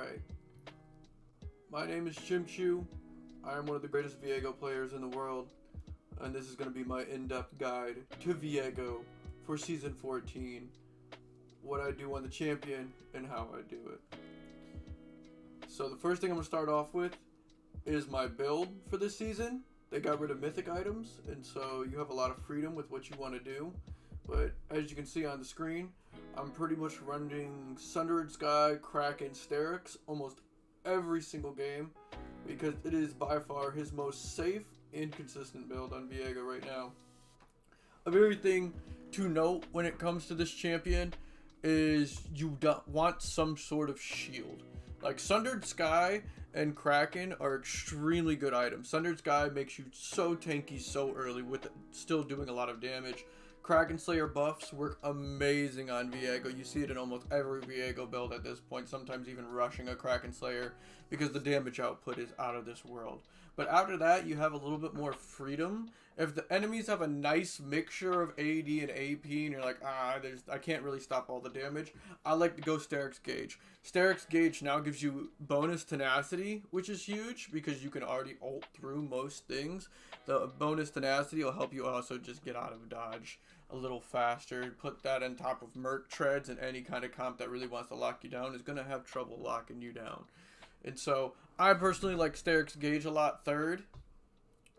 Alright, my name is Chimchu. I am one of the greatest Viego players in the world, and this is going to be my in-depth guide to Viego for Season 14, what I do on the champion, and how I do it. So the first thing I'm going to start off with is my build for this season. They got rid of mythic items, and so you have a lot of freedom with what you want to do. But as you can see on the screen, I'm pretty much running Sundered Sky, Kraken, Sterix almost every single game because it is by far his most safe and consistent build on Viego right now. A very thing to note when it comes to this champion is you don't want some sort of shield. Like Sundered Sky and Kraken are extremely good items. Sundered Sky makes you so tanky so early with still doing a lot of damage. Kraken Slayer buffs work amazing on Viego. You see it in almost every Viego build at this point, sometimes even rushing a Kraken Slayer because the damage output is out of this world. But after that, you have a little bit more freedom. If the enemies have a nice mixture of AD and AP and you're like, I can't really stop all the damage, I like to go Sterix Gauge. Sterix Gauge now gives you bonus tenacity, which is huge because you can already ult through most things. The bonus tenacity will help you also just get out of dodge a little faster. Put that on top of Merc Treads, and any kind of comp that really wants to lock you down is going to have trouble locking you down. And so I personally like Sterix Gauge a lot third,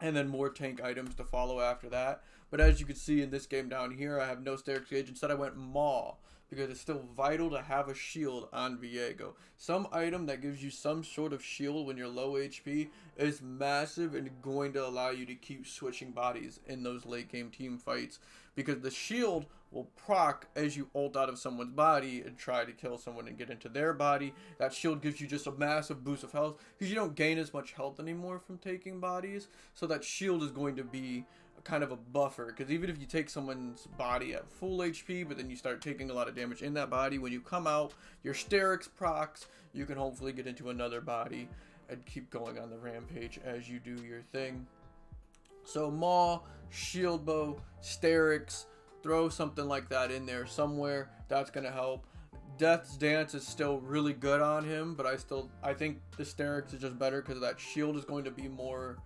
and then more tank items to follow after that. But as you can see in this game down here, I have no Sterix Gauge. Instead I went Maw because it's still vital to have a shield on Viego. Some item that gives you some sort of shield when you're low HP is massive and going to allow you to keep switching bodies in those late game team fights, because the shield will proc as you ult out of someone's body and try to kill someone and get into their body. That shield gives you just a massive boost of health because you don't gain as much health anymore from taking bodies. So that shield is going to be kind of a buffer, because even if you take someone's body at full HP but then you start taking a lot of damage in that body, when you come out, your Sterix procs, you can hopefully get into another body and keep going on the rampage as you do your thing. So Maw, Shield Bow, Sterix, throw something like that in there somewhere. That's going to help. Death's Dance is still really good on him, but I think the Sterix is just better because that shield is going to be more,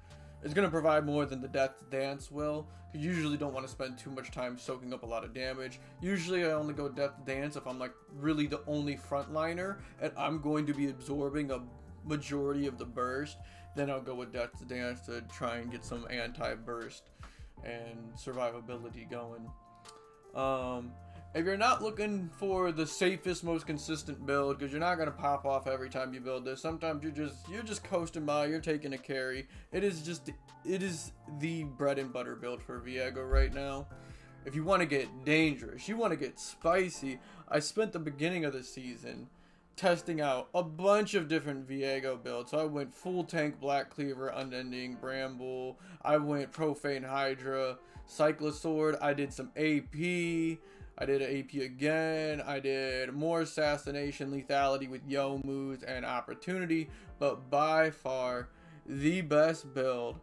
it's going to provide more than the Death's Dance will. You usually don't want to spend too much time soaking up a lot of damage. Usually I only go Death's Dance if I'm like really the only frontliner and I'm going to be absorbing a majority of the burst. Then I'll go with Death's Dance to try and get some anti-burst and survivability going. If you're not looking for the safest, most consistent build, because you're not going to pop off every time you build this, sometimes you're just coasting by, you're taking a carry. It is the bread and butter build for Viego right now. If you want to get dangerous, you want to get spicy, I spent the beginning of the season testing out a bunch of different Viego builds. So I went full tank Black Cleaver, Unending, Bramble. I went Profane Hydra, Cyclosword. I did some AP. I did an AP again. I did more Assassination, Lethality with Youmuu's and Opportunity. But by far, the best build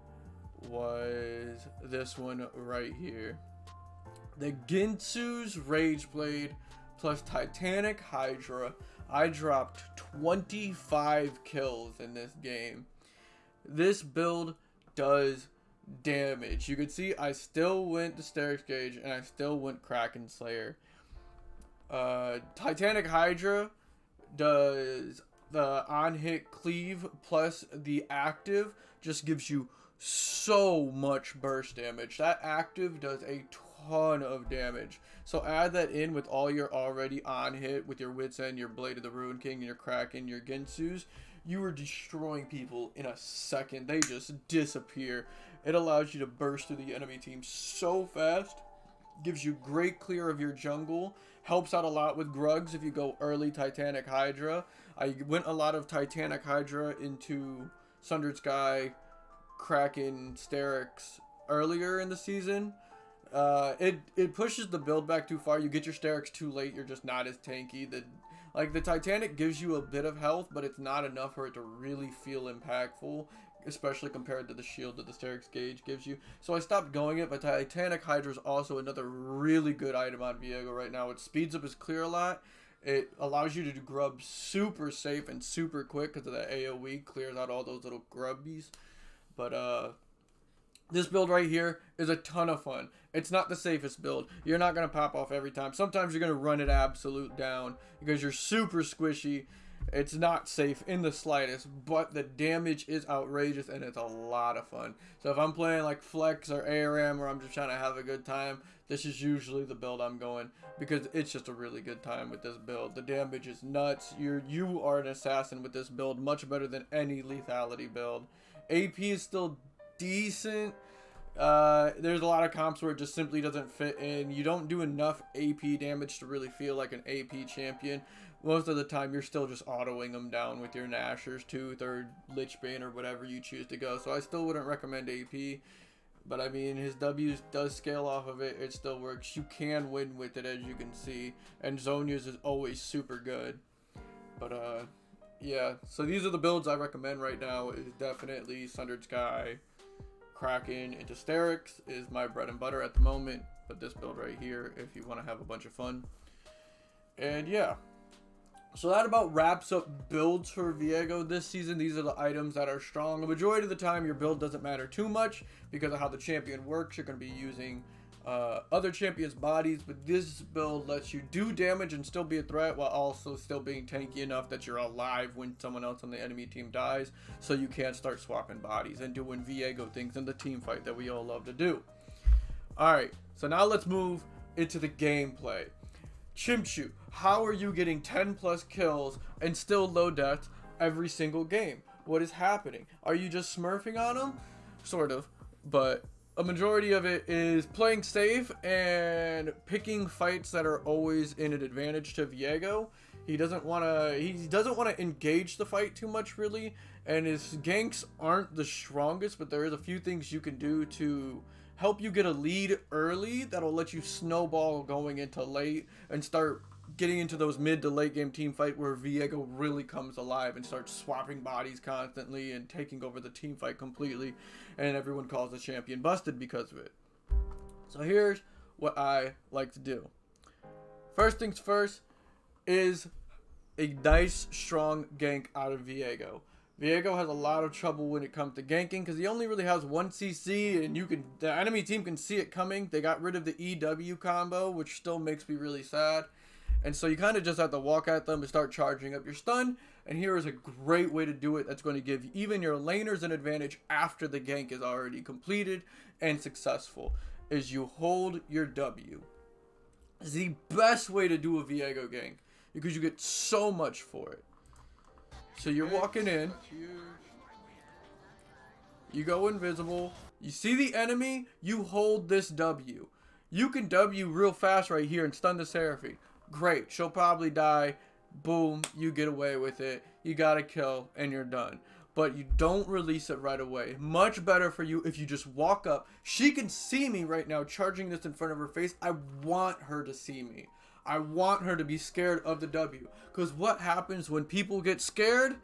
was this one right here. The Ginsu's Rageblade plus Titanic Hydra. I dropped 25 kills in this game. This build does damage. You can see I still went to Sterix Gauge and I still went Kraken Slayer. Titanic Hydra does the on-hit cleave plus the active just gives you so much burst damage. That active does a ton of damage. So add that in with all your already on hit with your Wits End, your Blade of the Ruin King, your Kraken, your Ginsu's. You are destroying people in a second. They just disappear. It allows you to burst through the enemy team so fast. Gives you great clear of your jungle. Helps out a lot with Grugs if you go early Titanic Hydra. I went a lot of Titanic Hydra into Sundered Sky, Kraken, Sterix earlier in the season. It pushes the build back too far. You get your Sterix too late, you're just not as tanky. The Titanic gives you a bit of health, but it's not enough for it to really feel impactful, especially compared to the shield that the Sterix Gauge gives you. So I stopped going it, but Titanic Hydra is also another really good item on Viego right now. It speeds up his clear a lot, It allows you to do grub super safe and super quick because of that AoE, clears out all those little grubbies. But this build right here is a ton of fun. It's not the safest build. You're not going to pop off every time. Sometimes you're going to run it absolute down because you're super squishy. It's not safe in the slightest, but the damage is outrageous and it's a lot of fun. So if I'm playing like Flex or ARM or I'm just trying to have a good time, this is usually the build I'm going because it's just a really good time with this build. The damage is nuts. You are an assassin with this build, much better than any lethality build. AP is still decent. There's a lot of comps where it just simply doesn't fit in. You don't do enough AP damage to really feel like an AP champion. Most of the time you're still just autoing them down with your Nashor's Tooth or Lichbane or whatever you choose to go. So I still wouldn't recommend AP. But I mean, his W does scale off of it. It still works. You can win with it, as you can see. And Zhonya's is always super good. But yeah. So these are the builds I recommend right now. Is definitely Sundered Sky. Kraken into Sterix is my bread and butter at the moment. But this build right here, if you want to have a bunch of fun. And yeah. So that about wraps up builds for Viego this season. These are the items that are strong. The majority of the time, your build doesn't matter too much because of how the champion works. You're going to be using other champions' bodies, but this build lets you do damage and still be a threat while also still being tanky enough that you're alive when someone else on the enemy team dies, so you can't start swapping bodies and doing Viego things in the team fight that we all love to do. Alright, so now let's move into the gameplay. Chimchu, how are you getting 10 plus kills and still low deaths every single game? What is happening? Are you just smurfing on him? Sort of, but a majority of it is playing safe and picking fights that are always in an advantage to Viego. He doesn't want to engage the fight too much, really, and his ganks aren't the strongest, but there is a few things you can do to help you get a lead early that'll let you snowball going into late and start getting into those mid to late game team fight where Viego really comes alive and starts swapping bodies constantly and taking over the team fight completely, and everyone calls the champion busted because of it. So here's what I like to do. First things first is a nice strong gank out of Viego. Viego has a lot of trouble when it comes to ganking because he only really has 1 CC, and the enemy team can see it coming. They got rid of the EW combo, which still makes me really sad. And so you kind of just have to walk at them and start charging up your stun. And here is a great way to do it that's going to give even your laners an advantage after the gank is already completed and successful, is you hold your W. It's the best way to do a Viego gank because you get so much for it. So you're walking in, you go invisible, you see the enemy, you hold this W. You can W real fast right here and stun the Seraphine. Great, she'll probably die. Boom, you get away with it. You got a kill and you're done. But you don't release it right away. Much better for you if you just walk up. She can see me right now charging this in front of her face. I want her to see me. I want her to be scared of the W. Because what happens when people get scared?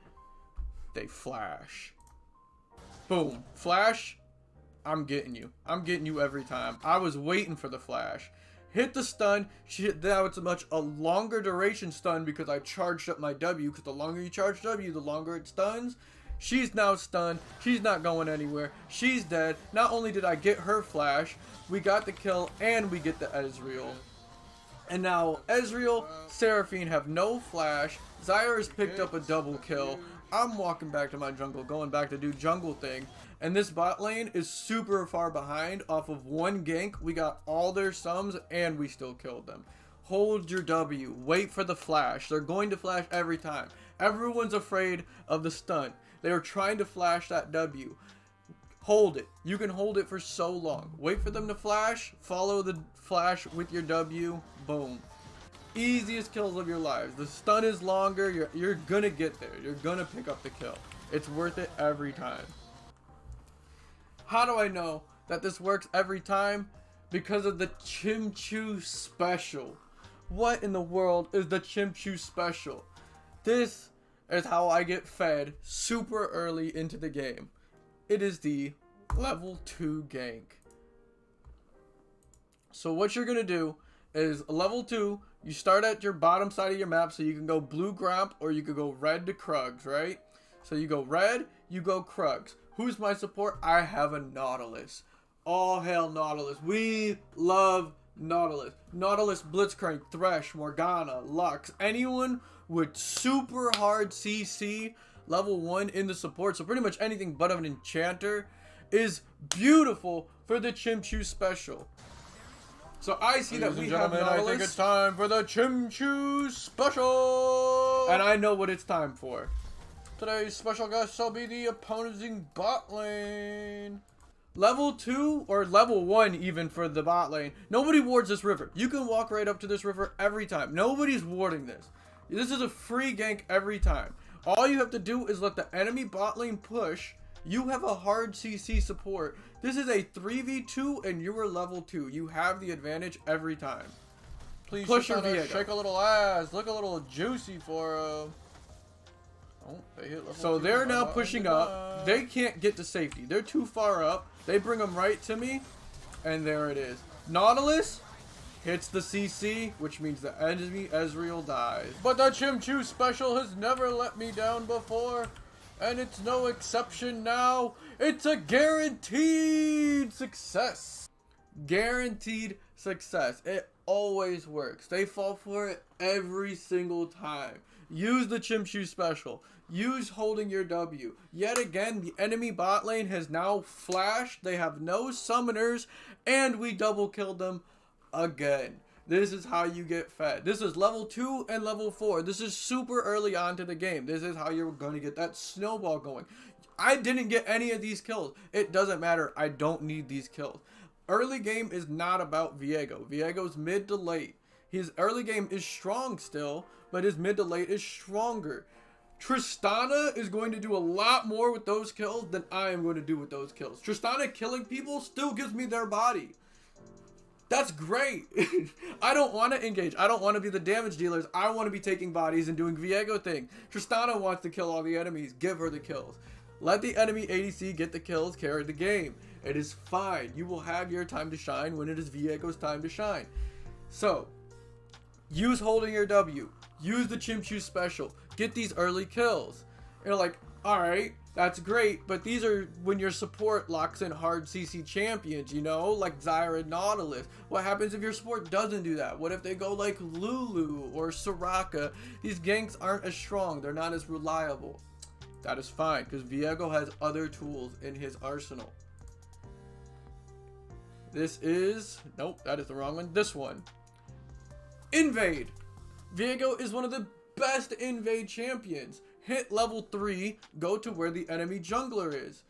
They flash. Boom. Flash. I'm getting you. I'm getting you every time. I was waiting for the flash. Hit the stun. Now it's a longer duration stun because I charged up my W. Because the longer you charge W, the longer it stuns. She's now stunned. She's not going anywhere. She's dead. Not only did I get her flash, we got the kill and we get the Ezreal. And now Ezreal, Seraphine have no flash. Zyra has picked up a double kill. I'm walking back to my jungle, going back to do jungle thing. And this bot lane is super far behind. Off of 1 gank, we got all their sums and we still killed them. Hold your W. Wait for the flash. They're going to flash every time. Everyone's afraid of the stun. They are trying to flash that W. Hold it. You can hold it for so long. Wait for them to flash. Follow the flash with your W. Boom. Easiest kills of your lives. The stun is longer. You're gonna get there. You're gonna pick up the kill. It's worth it every time. How do I know that this works every time? Because of the Chimchu special. What in the world is the Chimchu special? This is how I get fed super early into the game. It is the level 2 gank. So what you're going to do is level 2, You start at your bottom side of your map, so you can go blue Gromp or you could go red to Krugs, right? So you go red, you go Krugs. Who's my support? I have a Nautilus. All hail Nautilus. We love Nautilus. Nautilus, Blitzcrank, Thresh, Morgana, Lux. Anyone with super hard CC level 1 in the support, so pretty much anything but an enchanter, is beautiful for the Chimchuu special. So I see that we have Nautilus. I think it's time for the Chimchuu special. And I know what it's time for. Today's special guest shall be the opposing bot lane. Level 2 or level 1 even for the bot lane. Nobody wards this river. You can walk right up to this river every time. Nobody's warding this. This is a free gank every time. All you have to do is let the enemy bot lane push. You have a hard CC support. This is a 3v2 and you are level 2. You have the advantage every time. Please push your Viego. Shake a little ass. Look a little juicy for Oh, they hit level so 2. They're now pushing up. They can't get to safety. They're too far up. They bring them right to me. And there it is. Nautilus hits the CC, which means the enemy Ezreal dies. But the Chimchuu special has never let me down before. And it's no exception now. It's a guaranteed success. Guaranteed success. It always works. They fall for it every single time. Use the Chimchuu special. Use holding your W. Yet again, the enemy bot lane has now flashed. They have no summoners. And we double killed them again. This is how you get fed. This is level 2 and level 4. This is super early on to the game. This is how you're going to get that snowball going. I didn't get any of these kills. It doesn't matter. I don't need these kills. Early game is not about Viego. Viego's mid to late. His early game is strong still, but his mid to late is stronger. Tristana is going to do a lot more with those kills than I am going to do with those kills. Tristana killing people still gives me their body. That's great. I don't want to engage. I don't want to be the damage dealers. I want to be taking bodies and doing Viego thing. Tristana wants to kill all the enemies. Give her the kills. Let the enemy ADC get the kills, carry the game. It is fine. You will have your time to shine when it is Viego's time to shine. So, use holding your W. Use the Chimchuu special. Get these early kills. You're like, alright, that's great, but these are when your support locks in hard CC champions, you know, like Zyra and Nautilus. What happens if your support doesn't do that? What if they go like Lulu or Soraka? These ganks aren't as strong. They're not as reliable. That is fine, because Viego has other tools in his arsenal. This is... Nope, that is the wrong one. This one. Invade. Viego is one of the best invade champions. Hit level 3, go to where the enemy jungler is.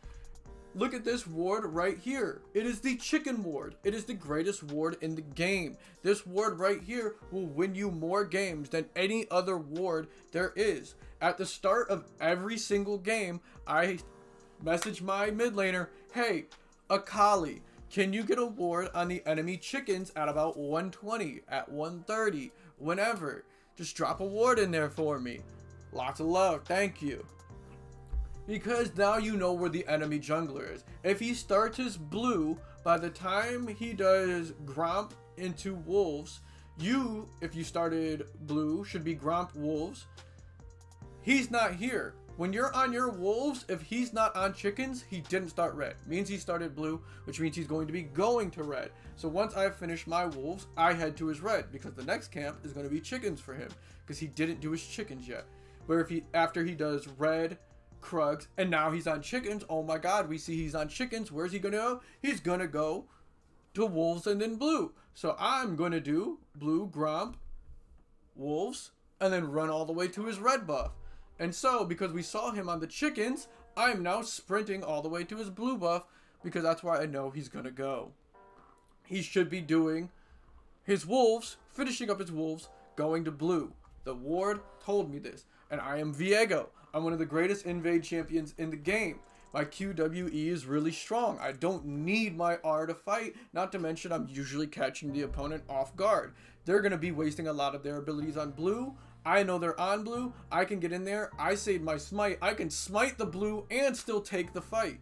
Look at this ward right here. It is the chicken ward. It is the greatest ward in the game. This ward right here will win you more games than any other ward there is. At the start of every single game, I message my mid laner, hey, Akali, can you get a ward on the enemy chickens at about 120, at 130, whenever? Just drop a ward in there for me. Lots of love, thank you. Because now you know where the enemy jungler is. If he starts his blue, by the time he does Gromp into wolves, you, if you started blue, should be Gromp wolves. He's not here. When you're on your wolves, if he's not on chickens, he didn't start red. Means he started blue, which means he's going to be going to red. So once I finish my wolves, I head to his red, because the next camp is going to be chickens for him, because he didn't do his chickens yet. Where if he, after he does red, Krugs, and now he's on chickens, oh my god, we see he's on chickens. Where's he gonna go? He's gonna go to wolves and then blue. So I'm gonna do blue, Gromp, wolves, and then run all the way to his red buff. And so, because we saw him on the chickens, I'm now sprinting all the way to his blue buff, because that's where I know he's gonna go. He should be doing his wolves, finishing up his wolves, going to blue. The ward told me this, and I am Viego. I'm one of the greatest invade champions in the game. My QWE is really strong. I don't need my R to fight, not to mention I'm usually catching the opponent off guard. They're going to be wasting a lot of their abilities on blue. I know they're on blue. I can get in there. I save my smite. I can smite the blue and still take the fight.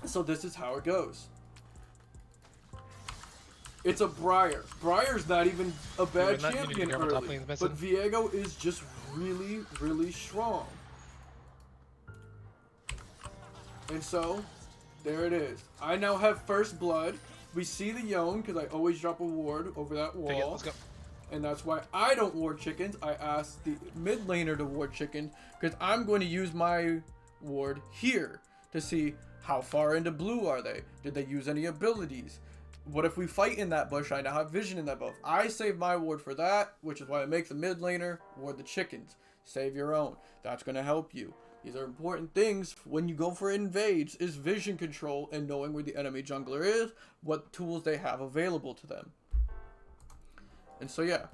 So this is how it goes. It's a Briar. Briar's not even a bad not- you need to be champion careful top early, lane's missing. but Viego is just really, really strong. And so, there it is. I now have first blood. We see the Yone, because I always drop a ward over that Take it, wall. let's go. And that's why I don't ward chickens. I asked the mid laner to ward chickens, because I'm going to use my ward here to see how far into blue are they. Did they use any abilities? What if we fight in that bush? I now have vision in that buff. I save my ward for that, which is why I make the mid laner ward the chickens. Save your own. That's going to help you. These are important things when you go for invades, is vision control and knowing where the enemy jungler is, what tools they have available to them. And so yeah,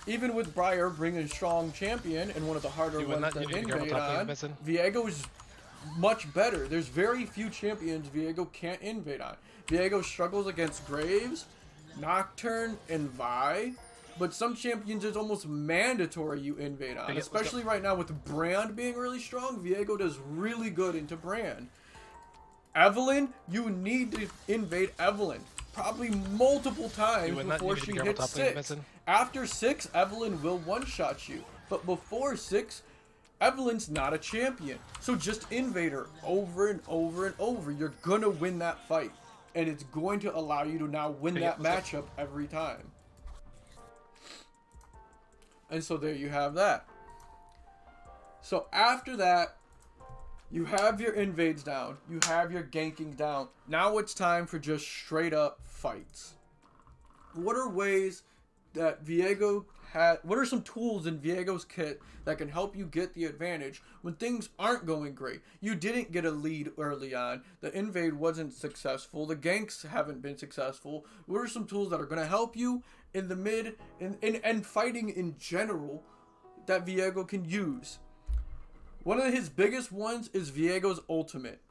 even with Briar bringing a strong champion and one of the harder ones to invade on, Viego is much better. There's very few champions Viego can't invade on. Viego struggles against Graves, Nocturne, and Vi, but some champions it's almost mandatory you invade on. Especially right now with Brand being really strong, Viego does really good into Brand. Evelyn, you need to invade Evelyn. Probably multiple times before she hits 6. After 6, Evelyn will one-shot you. But before 6, Evelyn's not a champion. So just invade her over and over and over. You're going to win that fight. And it's going to allow you to now win that matchup every time. And so there you have that. So after that, you have your invades down. You have your ganking down. Now it's time for just straight up fights. What are ways that Viego had? What are some tools in Viego's kit that can help you get the advantage when things aren't going great? You didn't get a lead early on. The invade wasn't successful. The ganks haven't been successful. What are some tools that are going to help you in the mid and fighting in general that Viego can use? One of his biggest ones is Viego's ultimate.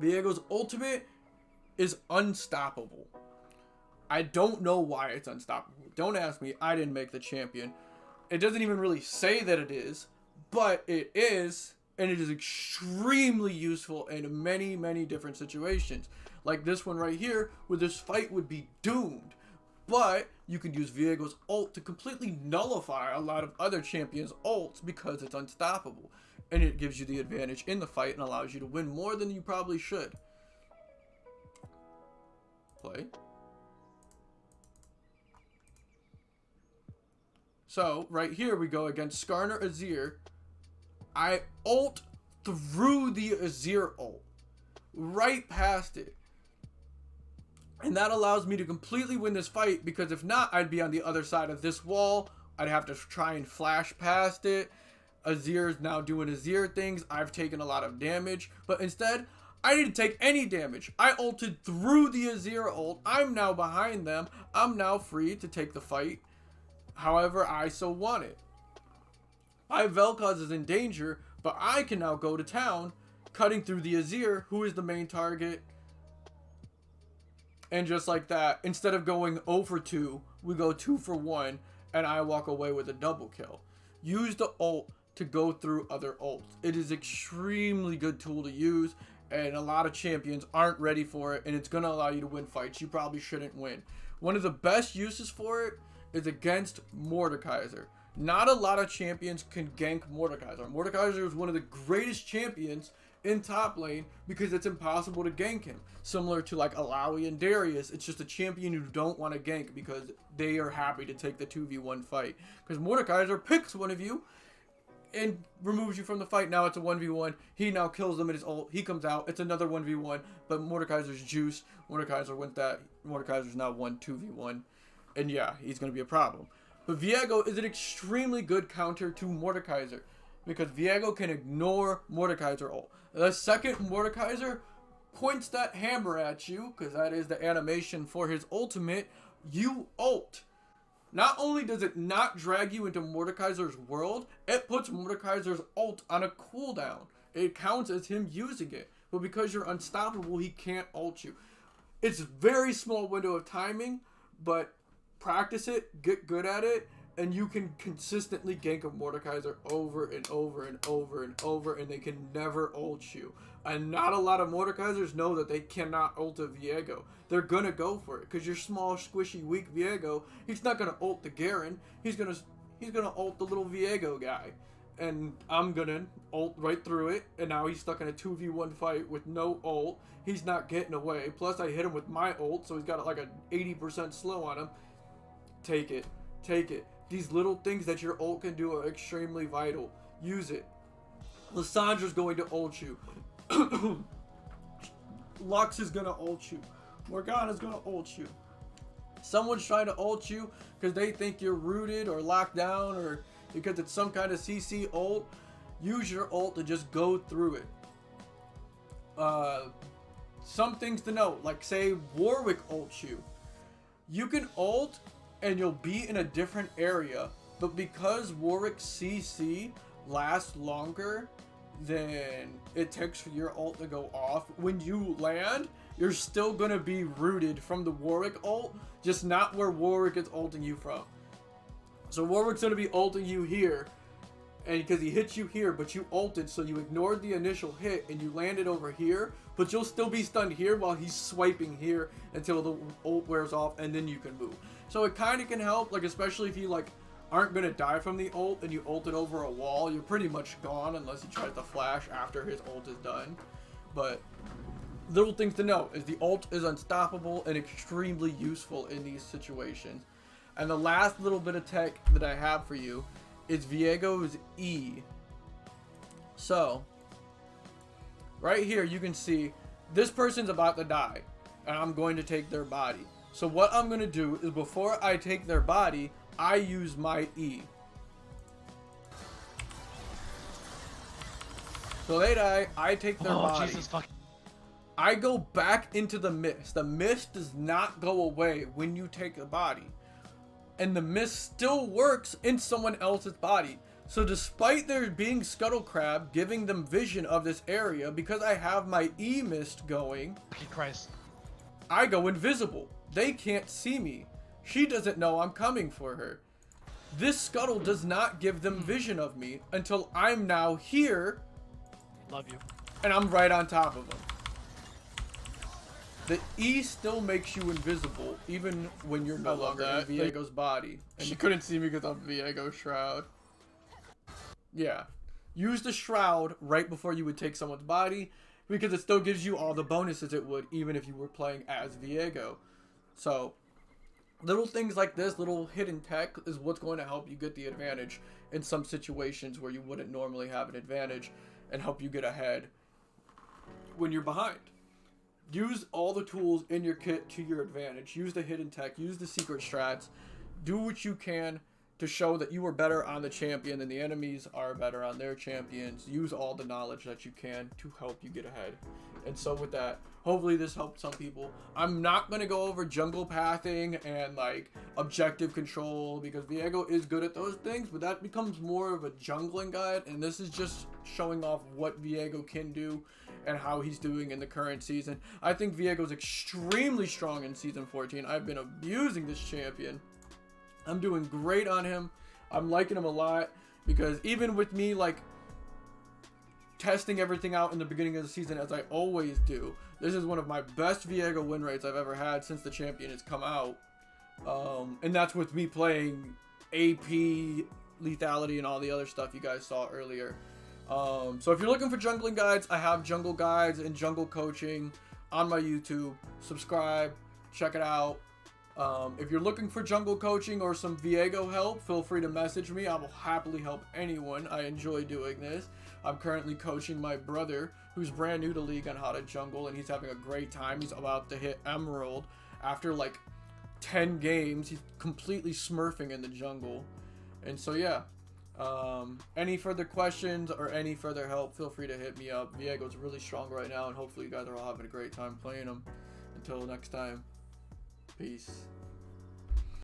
Viego's ultimate is unstoppable. I don't know why it's unstoppable. Don't ask me. I didn't make the champion. It doesn't even really say that it is, but it is, and it is extremely useful in many, many different situations. Like this one right here, where this fight would be doomed. But you can use Viego's ult to completely nullify a lot of other champions' ults because it's unstoppable. And it gives you the advantage in the fight and allows you to win more than you probably should. Play. So, right here we go against Skarner Azir. I ult through the Azir ult. Right past it. And that allows me to completely win this fight, because if not, I'd be on the other side of this wall. I'd have to try and flash past it. Azir's now doing Azir things. I've taken a lot of damage, but instead, I didn't take any damage. I ulted through the Azir ult. I'm now behind them. I'm now free to take the fight however I so want it. My Vel'Koz is in danger, but I can now go to town, cutting through the Azir, who is the main target. And just like that, instead of going 0 for 2, we go 2 for 1, and I walk away with a double kill. Use the ult to go through other ults. It is extremely good tool to use, and a lot of champions aren't ready for it, and it's going to allow you to win fights you probably shouldn't win. One of the best uses for it is against Mordekaiser. Not a lot of champions can gank Mordekaiser. Mordekaiser is one of the greatest champions in top lane because it's impossible to gank him. Similar to like Alawi and Darius, it's just a champion you don't want to gank because they are happy to take the 2v1 fight. Because Mordekaiser picks one of you and removes you from the fight. Now it's a 1v1. He now kills them at his ult. He comes out. It's another 1v1. But Mordekaiser's juice. Mordekaiser wins that. Mordekaiser's now 2v1. And yeah, he's going to be a problem. But Viego is an extremely good counter to Mordekaiser, because Viego can ignore Mordekaiser ult. The second Mordekaiser points that hammer at you, because that is the animation for his ultimate, you ult. Not only does it not drag you into Mordekaiser's world, it puts Mordekaiser's ult on a cooldown. It counts as him using it. But because you're unstoppable, he can't ult you. It's a very small window of timing, but practice it, get good at it, and you can consistently gank a Mordekaiser over and over and over and over, and they can never ult you. And not a lot of Mordekaisers know that they cannot ult a Viego. They're gonna go for it, because you're small, squishy, weak Viego. He's not gonna ult the Garen. He's gonna ult the little Viego guy. And I'm gonna ult right through it, and now he's stuck in a 2v1 fight with no ult. He's not getting away. Plus I hit him with my ult, so he's got like an 80% slow on him. Take it. Take it. These little things that your ult can do are extremely vital. Use it. Lissandra's going to ult you. Lux is going to ult you. Morgana's going to ult you. Someone's trying to ult you because they think you're rooted or locked down, or because it's some kind of CC ult. Use your ult to just go through it. Some things to note, like say Warwick ults you. You can ult and you'll be in a different area, but because Warwick's CC lasts longer than it takes for your ult to go off, when you land, you're still gonna be rooted from the Warwick ult, just not where Warwick is ulting you from. So Warwick's gonna be ulting you here, and because he hit you here, but you ulted, so you ignored the initial hit and you landed over here, but you'll still be stunned here while he's swiping here until the ult wears off, and then you can move. So it kind of can help, like especially if you like aren't gonna die from the ult and you ulted over a wall, you're pretty much gone unless he tries to flash after his ult is done. But little things to note is the ult is unstoppable and extremely useful in these situations. And the last little bit of tech that I have for you is Viego's E. So right here you can see this person's about to die and I'm going to take their body. So what I'm going to do is before I take their body, I use my E. So they die, I take their body. Jesus fuck. I go back into the mist. The mist does not go away when you take the body. And the mist still works in someone else's body. So despite there being Scuttle Crab giving them vision of this area, because I have my E mist going, Christ, I go invisible. They can't see me. She doesn't know I'm coming for her. This scuttle does not give them vision of me until I'm now here. Love you. And I'm right on top of them. The E still makes you invisible, even when you're no longer in Viego's body. And she couldn't see me because I'm Viego's shroud. Yeah. Use the shroud right before you would take someone's body, because it still gives you all the bonuses it would, even if you were playing as Viego. So, little things like this, little hidden tech, is what's going to help you get the advantage in some situations where you wouldn't normally have an advantage, and help you get ahead when you're behind. Use all the tools in your kit to your advantage. Use the hidden tech. Use the secret strats. Do what you can to show that you are better on the champion than the enemies are better on their champions. Use all the knowledge that you can to help you get ahead. And so with that, hopefully this helped some people. I'm not going to go over jungle pathing and like objective control, because Viego is good at those things, but that becomes more of a jungling guide, and this is just showing off what Viego can do and how he's doing in the current season. I think Viego's extremely strong in Season 14. I've been abusing this champion. I'm doing great on him. I'm liking him a lot, because even with me like testing everything out in the beginning of the season, as I always do, this is one of my best Viego win rates I've ever had since the champion has come out. And that's with me playing AP, lethality, and all the other stuff you guys saw earlier. So if you're looking for jungling guides, I have jungle guides and jungle coaching on my YouTube. Subscribe, check it out. If you're looking for jungle coaching or some Viego help, feel free to message me. I will happily help anyone. I enjoy doing this. I'm currently coaching my brother, who's brand new to League, on how to jungle, and he's having a great time. He's about to hit Emerald after like 10 games. He's completely smurfing in the jungle. And so yeah, any further questions or any further help, feel free to hit me up. Viego's really strong right now, and hopefully you guys are all having a great time playing him. Until next time, peace.